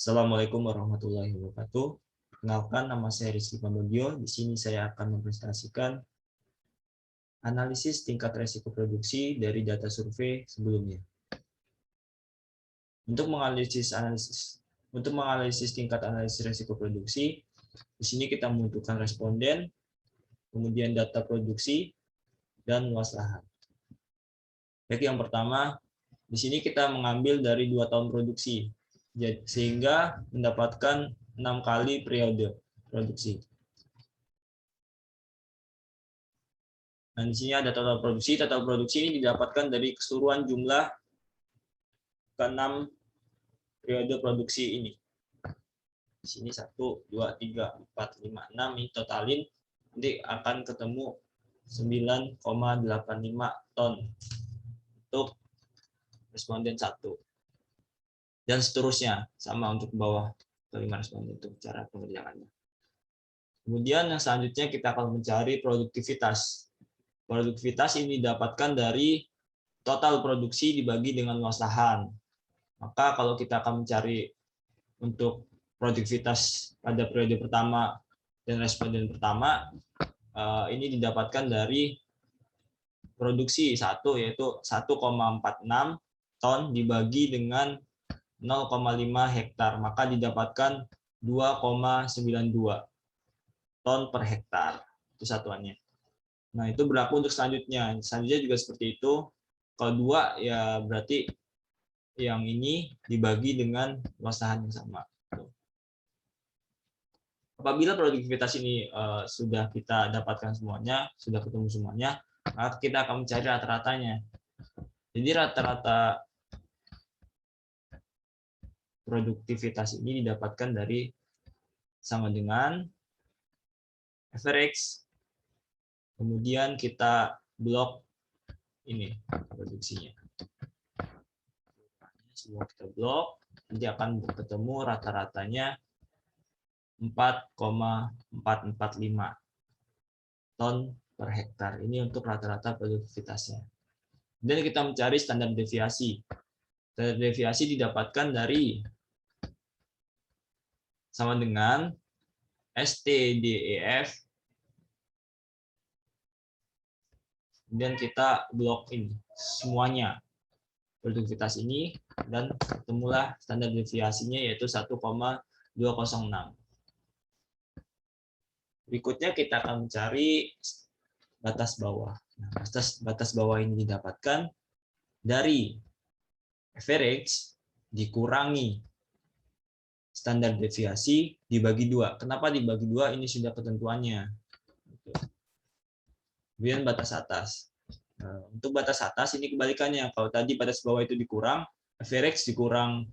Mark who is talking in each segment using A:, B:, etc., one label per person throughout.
A: Assalamualaikum warahmatullahi wabarakatuh. Perkenalkan, nama saya Rizky Pambagio. Di sini saya akan mempresentasikan analisis tingkat resiko produksi dari data survei sebelumnya. Untuk menganalisis tingkat analisis resiko produksi, di sini kita membutuhkan responden, kemudian data produksi, dan luas lahan. Baik, yang pertama, di sini kita mengambil dari 2 tahun produksi, sehingga mendapatkan 6 kali periode produksi. Nah, di sini ada total produksi. Total produksi ini didapatkan dari keseluruhan jumlah ke-6 periode produksi ini. Di sini 1, 2, 3, 4, 5, 6 ini totalin, nanti akan ketemu 9,85 ton untuk responden 1. Dan seterusnya, sama untuk bawah kelima responden itu cara pengerjaannya. Kemudian yang selanjutnya kita akan mencari produktivitas. Produktivitas ini didapatkan dari total produksi dibagi dengan luas lahan. Maka kalau kita akan mencari untuk produktivitas pada periode pertama dan responden pertama, ini didapatkan dari produksi 1, yaitu 1,46 ton dibagi dengan 0,5 hektar, maka didapatkan 2,92 ton per hektar. Itu satuannya. Nah, itu berlaku untuk selanjutnya. Selanjutnya juga seperti itu. Kalau 2, ya berarti yang ini dibagi dengan luas lahan yang sama. Apabila produktivitas ini sudah kita dapatkan semuanya, sudah ketemu semuanya, maka kita akan mencari rata-ratanya. Jadi rata-rata produktivitas ini didapatkan dari sama dengan average, kemudian kita blok ini produksinya. Semua kita blok, nanti akan ketemu rata-ratanya 4,445 ton per hektar. Ini untuk rata-rata produktivitasnya. Dan kita mencari standar deviasi. Standar deviasi didapatkan dari sama dengan STDEF, kemudian kita blok ini semuanya produktivitas ini, dan ketemulah standar deviasinya yaitu 1,206. Berikutnya kita akan mencari batas bawah. Nah, batas bawah ini didapatkan dari average dikurangi standar deviasi dibagi 2. Kenapa dibagi 2? Ini sudah ketentuannya. Kemudian batas atas. Nah, untuk batas atas ini kebalikannya. Kalau tadi batas bawah itu dikurang, average dikurang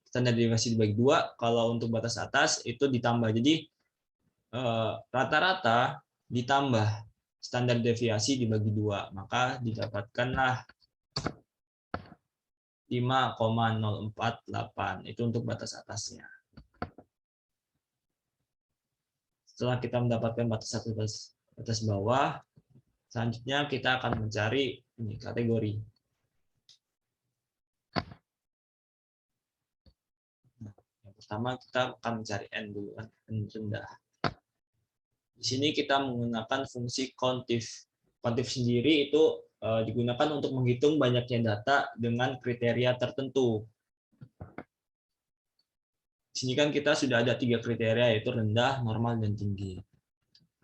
A: standar deviasi dibagi 2. Kalau untuk batas atas itu ditambah. Jadi rata-rata ditambah standar deviasi dibagi 2. Maka didapatkanlah 5,048. Itu untuk batas atasnya. Setelah kita mendapatkan batas bawah, selanjutnya kita akan mencari ini kategori. Nah, yang pertama kita akan mencari N dulu, N rendah. Di sini kita menggunakan fungsi kontif. Kontif sendiri itu digunakan untuk menghitung banyaknya data dengan kriteria tertentu. Di sini kan kita sudah ada 3 kriteria, yaitu rendah, normal, dan tinggi.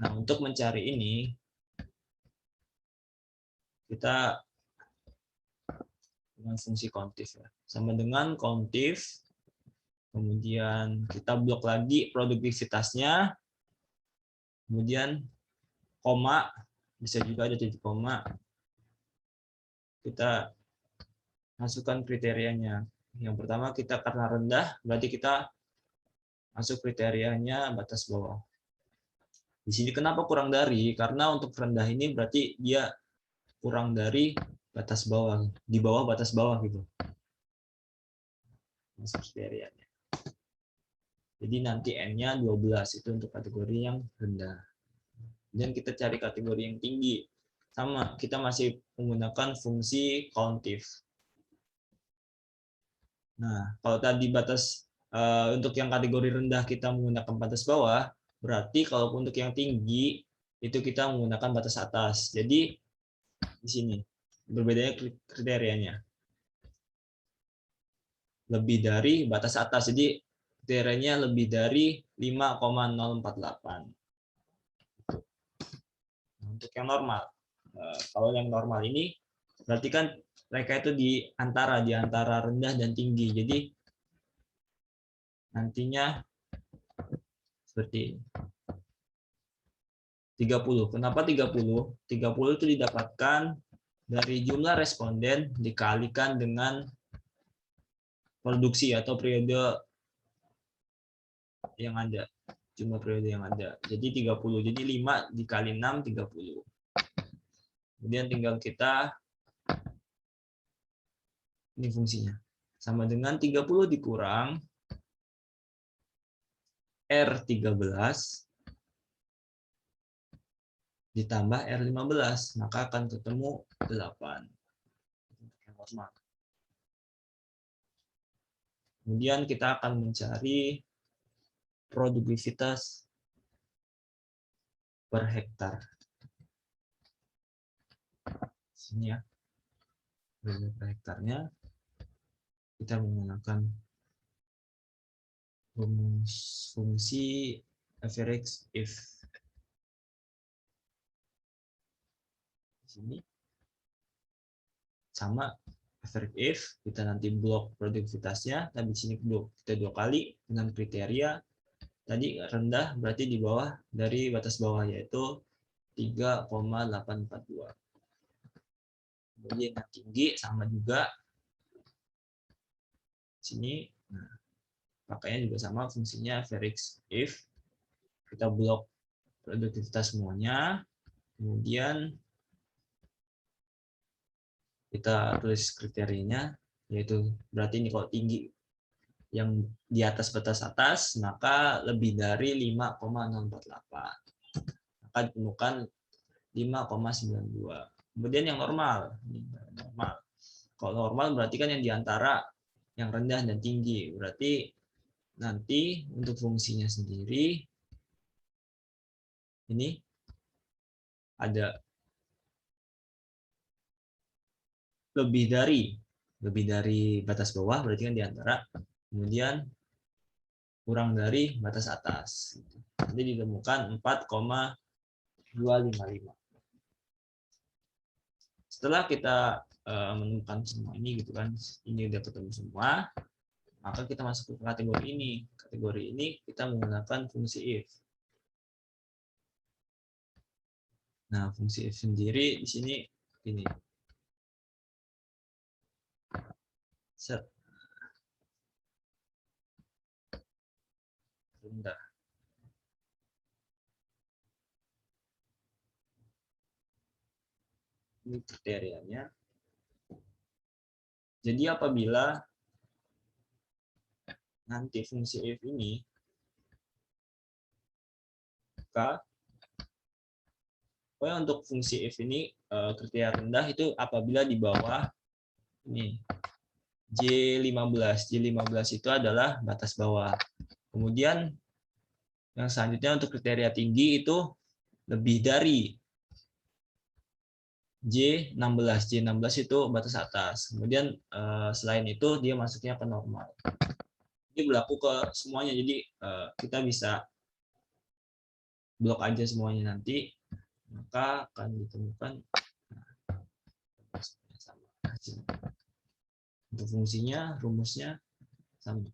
A: Nah, untuk mencari ini, kita dengan fungsi kontif. Sama dengan kontif, kemudian kita blok lagi produktivitasnya, kemudian koma, bisa juga ada titik koma, kita masukkan kriterianya. Yang pertama kita karena rendah, berarti kita masuk kriterianya batas bawah. Di sini kenapa kurang dari? Karena untuk rendah ini berarti dia kurang dari batas bawah, di bawah batas bawah gitu. Masuk kriterianya. Jadi nanti N-nya 12, itu untuk kategori yang rendah. Dan kita cari kategori yang tinggi. Sama, kita masih menggunakan fungsi kontif. Nah, kalau tadi batas untuk yang kategori rendah kita menggunakan batas bawah, berarti kalau untuk yang tinggi itu kita menggunakan batas atas. Jadi di sini berbedanya kriterianya. Lebih dari batas atas. Jadi kriterianya lebih dari 5,048. Untuk yang normal. Kalau yang normal ini berarti kan mereka itu di antara rendah dan tinggi. Jadi nantinya seperti ini. 30. Kenapa 30? 30 itu didapatkan dari jumlah responden dikalikan dengan produksi atau periode yang ada. Jumlah periode yang ada. Jadi 30. Jadi 5 dikali 6, 30. Kemudian tinggal kita, ini fungsinya. Sama dengan 30 dikurang R13 ditambah R15, maka akan ketemu 8. Yang normal. Kemudian kita akan mencari produktivitas per hektar. Sini ya. Per hektarnya kita menggunakan rumus fungsi average if. Sini sama average if, kita nanti blok produktivitasnya, tapi di sini kita dua kali dengan kriteria tadi rendah berarti di bawah dari batas bawah, yaitu 3,842. Kemudian yang tinggi sama juga sini. Nah, makanya juga sama fungsinya average if, kita blok produktivitas semuanya, kemudian kita tulis kriterianya, yaitu berarti ini kalau tinggi yang di atas batas atas, maka lebih dari 5,048. Maka ditemukan 5,92. Kemudian yang normal. Kalau normal berarti kan yang di antara yang rendah dan tinggi. Berarti nanti untuk fungsinya sendiri ini ada lebih dari batas bawah, berarti kan di antara, kemudian kurang dari batas atas. Jadi ditemukan 4,255. Setelah kita menemukan semua ini gitu kan, ini udah ketemu semua, maka kita masuk ke kategori ini. Kategori ini kita menggunakan fungsi if. Nah, fungsi if sendiri di sini ini. Set. Rendah. Ini kriterianya. Jadi apabila nanti fungsi if ini untuk fungsi if ini kriteria rendah itu apabila di bawah ini J15. J15 itu adalah batas bawah. Kemudian yang selanjutnya untuk kriteria tinggi itu lebih dari J16. J16 itu batas atas. Kemudian selain itu dia masuknya ke normal. Ini berlaku ke semuanya. Jadi kita bisa blok aja semuanya nanti, maka akan ditemukan sama. Untuk fungsinya, rumusnya sama.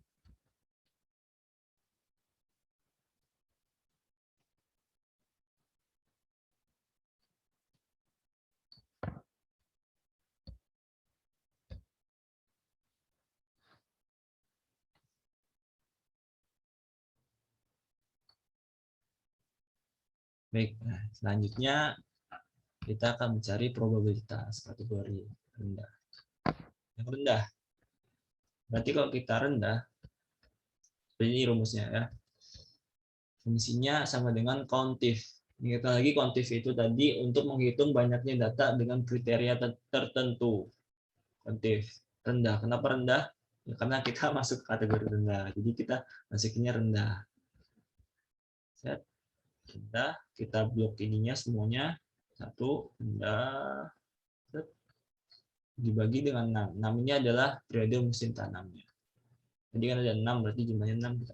A: Baik, nah, selanjutnya kita akan mencari probabilitas kategori rendah. Yang rendah. Berarti kalau kita rendah, ini rumusnya ya. Fungsinya sama dengan countif. Ingat lagi countif itu tadi untuk menghitung banyaknya data dengan kriteria tertentu. Countif rendah. Kenapa rendah? Ya, karena kita masuk kategori rendah, jadi kita masukinnya rendah. Set, rendah, kita blok ininya semuanya, 1, rendah, set, dibagi dengan 6. 6 ini adalah periode musim tanamnya. Jadi kan ada 6, berarti jumlahnya 6.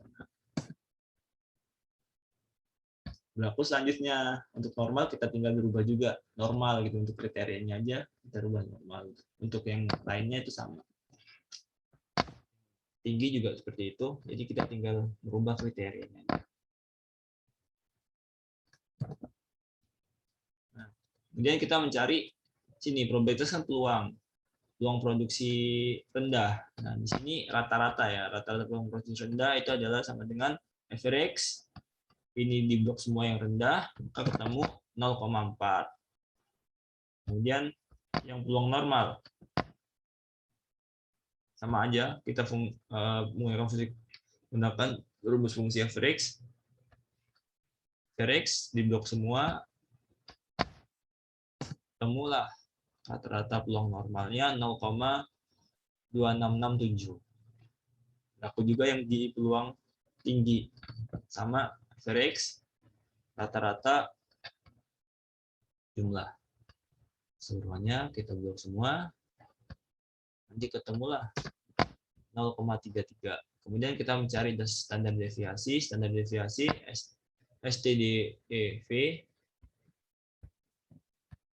A: Berlaku selanjutnya, untuk normal kita tinggal berubah juga. Normal gitu, untuk kriterianya aja kita rubah normal. Untuk yang lainnya itu sama. Tinggi juga seperti itu, jadi kita tinggal merubah kriterianya. Nah, kemudian kita mencari sini probabilitas kan peluang produksi rendah. Nah, di sini rata-rata ya, rata-rata peluang produksi rendah itu adalah sama dengan average. Ini di blok semua yang rendah, maka ketemu 0,4. Kemudian yang peluang normal sama aja, kita menggunakan fungsi gunakan rumus fungsi average. Average di blok semua, temulah rata-rata peluang normalnya 0,2667. Aku juga yang di peluang tinggi sama average rata-rata jumlah seluruhnya kita blok semua, nanti ketemulah 0,33. Kemudian kita mencari standar deviasi STDEV.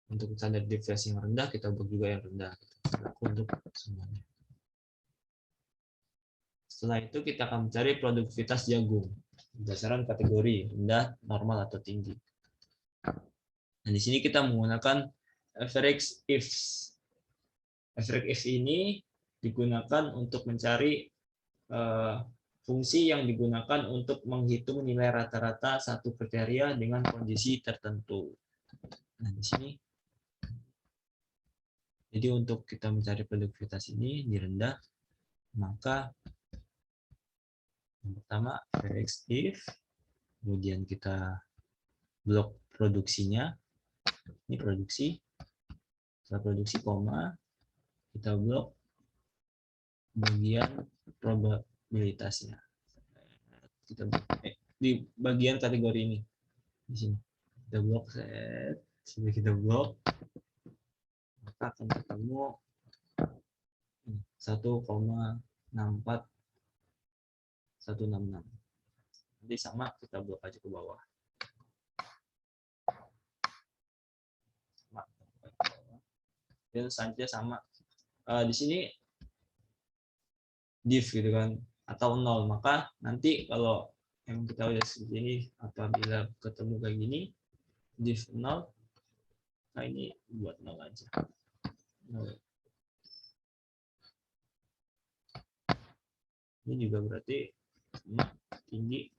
A: Untuk standar deviasi yang rendah kita blok juga yang rendah, untuk semuanya. Setelah itu kita akan mencari produktivitas jagung berdasarkan kategori rendah, normal, atau tinggi. Nah, di sini kita menggunakan average if. Average if ini digunakan untuk mencari fungsi yang digunakan untuk menghitung nilai rata-rata satu kriteria dengan kondisi tertentu. Nah, di sini jadi untuk kita mencari produktivitas ini di rendah, maka yang pertama average if, kemudian kita blok produksinya, ini produksi, setelah produksi koma, kita blok bagian probabilitasnya. Kita di bagian kategori ini di sini kita blok set, sini kita blok, maka akan ketemu 1,64166. Nanti sama kita blok aja ke bawah. Dan selanjutnya sama. Di sini div gitu kan, atau 0, maka nanti kalau yang kita lihat seperti ini, apabila ketemu kayak gini div 0, nah ini buat 0 aja. 0. Ini juga berarti sama, tinggi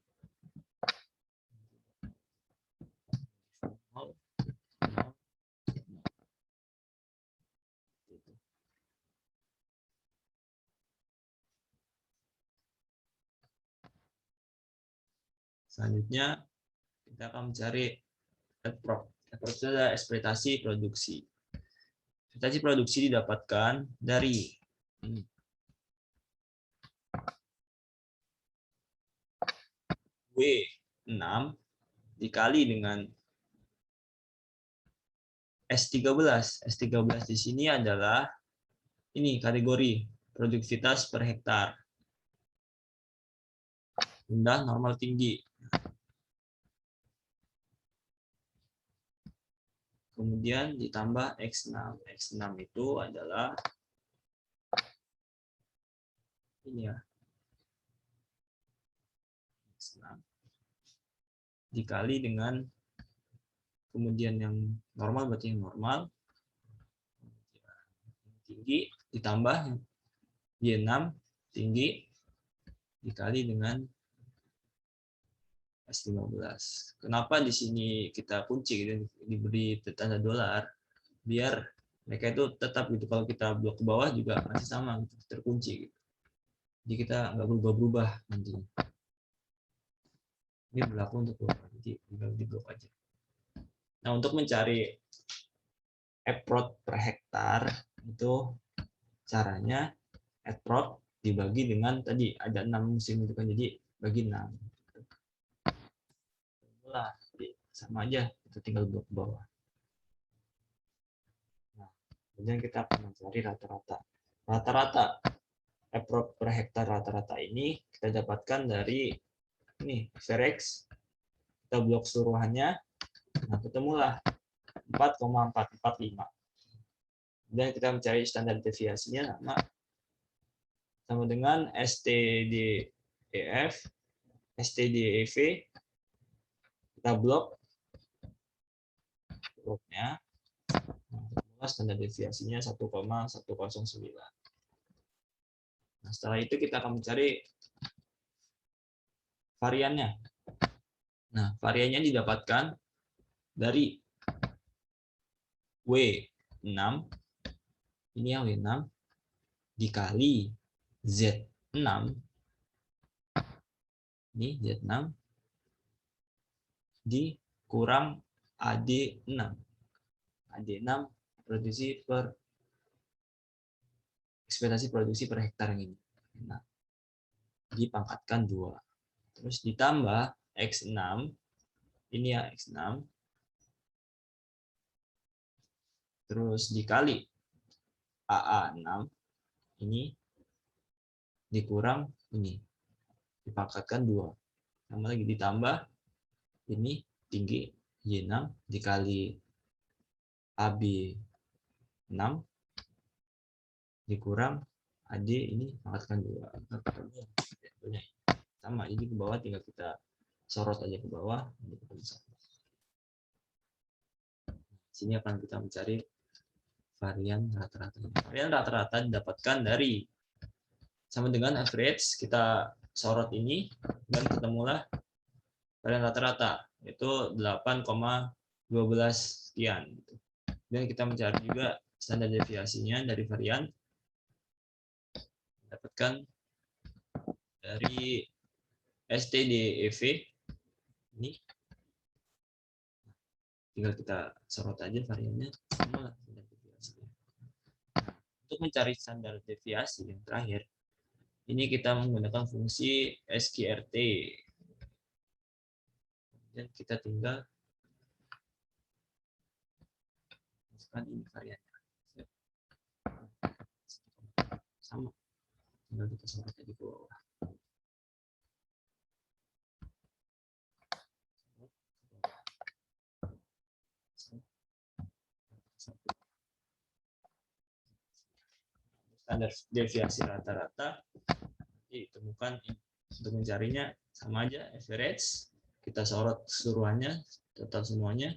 A: 0, 0. Selanjutnya kita akan mencari approach. Approach itu adalah ekspektasi produksi. Ekspektasi produksi didapatkan dari ini. W6 dikali dengan S13. S13 di sini adalah ini kategori produktivitas per hektar. Rendah, normal, tinggi. Kemudian ditambah X6. X6 itu adalah ini ya. X6 dikali dengan kemudian yang normal berarti yang normal. Tinggi ditambah Y6 tinggi dikali dengan S15. Kenapa di sini kita kunci gitu, diberi tanda dolar, biar mereka itu tetap gitu, kalau kita blok ke bawah juga masih sama gitu, terkunci gitu. Jadi kita nggak berubah-berubah nantinya. Ini berlaku untuk blok, jadi tinggal di blok aja. Nah, untuk mencari approach per hektar itu caranya approach dibagi dengan tadi ada 6 musim itu kan, jadi bagi 6. Lah, sama aja, itu tinggal blok bawah. Nah, kemudian kita akan mencari rata-rata. Rata-rata approve per hektar rata-rata ini kita dapatkan dari ini Verex. Kita blok seluruhannya. Nah, ketemulah 4,445. Dan kita mencari standar deviasinya sama dengan STDEF, STDEV. Kita bloknya. Nah, standar deviasinya 1,109. Nah, setelah itu kita akan mencari variannya. Nah, variannya didapatkan dari W6, ini yang W6, dikali Z6, ini Z6, dikurang AD6. AD6 ekspektasi produksi per hektar yang ini. Nah, dipangkatkan 2. Terus ditambah X6, ini ya X6, terus dikali AA6, ini dikurang ini, dipangkatkan 2. Sama lagi ditambah ini tinggi Y6 dikali AB6 dikurang AD ini pangkatkan 2. Sama, jadi ke bawah tinggal kita sorot aja ke bawah. Sini akan kita mencari varian rata-rata. Varian rata-rata didapatkan dari sama dengan average, kita sorot ini dan ketemulah varian rata-rata yaitu 8,12 sekian. Dan kita mencari juga standar deviasinya dari varian, dapatkan dari STDEV ini, tinggal kita sorot aja variannya. Untuk mencari standar deviasi yang terakhir, ini kita menggunakan fungsi SQRT. Dan kita tinggal masukkan ini variannya. Sama, tinggal kita sorot di bawah. Standar deviasi rata-rata ditemukan. Untuk mencarinya sama aja, average, kita sorot keseluruhannya, total semuanya,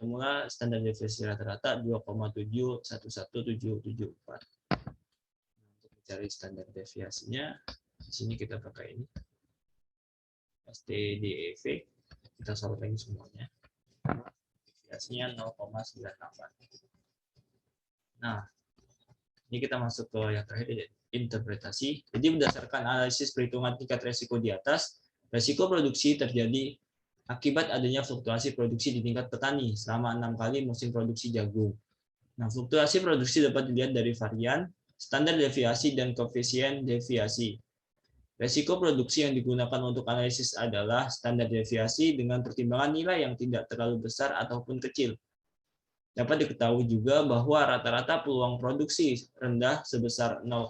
A: temulah standar deviasi rata-rata 2,711774. Untuk mencari standar deviasinya, di sini kita pakai ini STDEV, kita sorot lagi semuanya, deviasinya 0,98. Nah, ini kita masuk ke yang terakhir, interpretasi. Jadi berdasarkan analisis perhitungan tingkat resiko di atas, resiko produksi terjadi akibat adanya fluktuasi produksi di tingkat petani selama 6 kali musim produksi jagung. Nah, fluktuasi produksi dapat dilihat dari varian, standar deviasi, dan koefisien deviasi. Resiko produksi yang digunakan untuk analisis adalah standar deviasi dengan pertimbangan nilai yang tidak terlalu besar ataupun kecil. Dapat diketahui juga bahwa rata-rata peluang produksi rendah sebesar 0,4,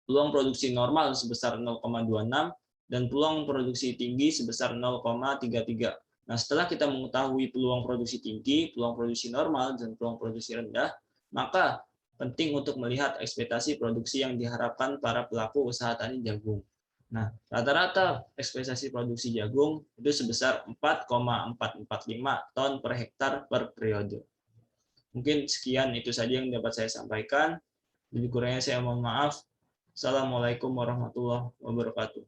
A: peluang produksi normal sebesar 0,26, dan peluang produksi tinggi sebesar 0,33. Nah, setelah kita mengetahui peluang produksi tinggi, peluang produksi normal, dan peluang produksi rendah, maka penting untuk melihat ekspektasi produksi yang diharapkan para pelaku usaha tani jagung. Nah, rata-rata ekspektasi produksi jagung itu sebesar 4,445 ton per hektar per periode. Mungkin sekian itu saja yang dapat saya sampaikan. Lebih kurangnya saya mohon maaf. Assalamualaikum warahmatullahi wabarakatuh.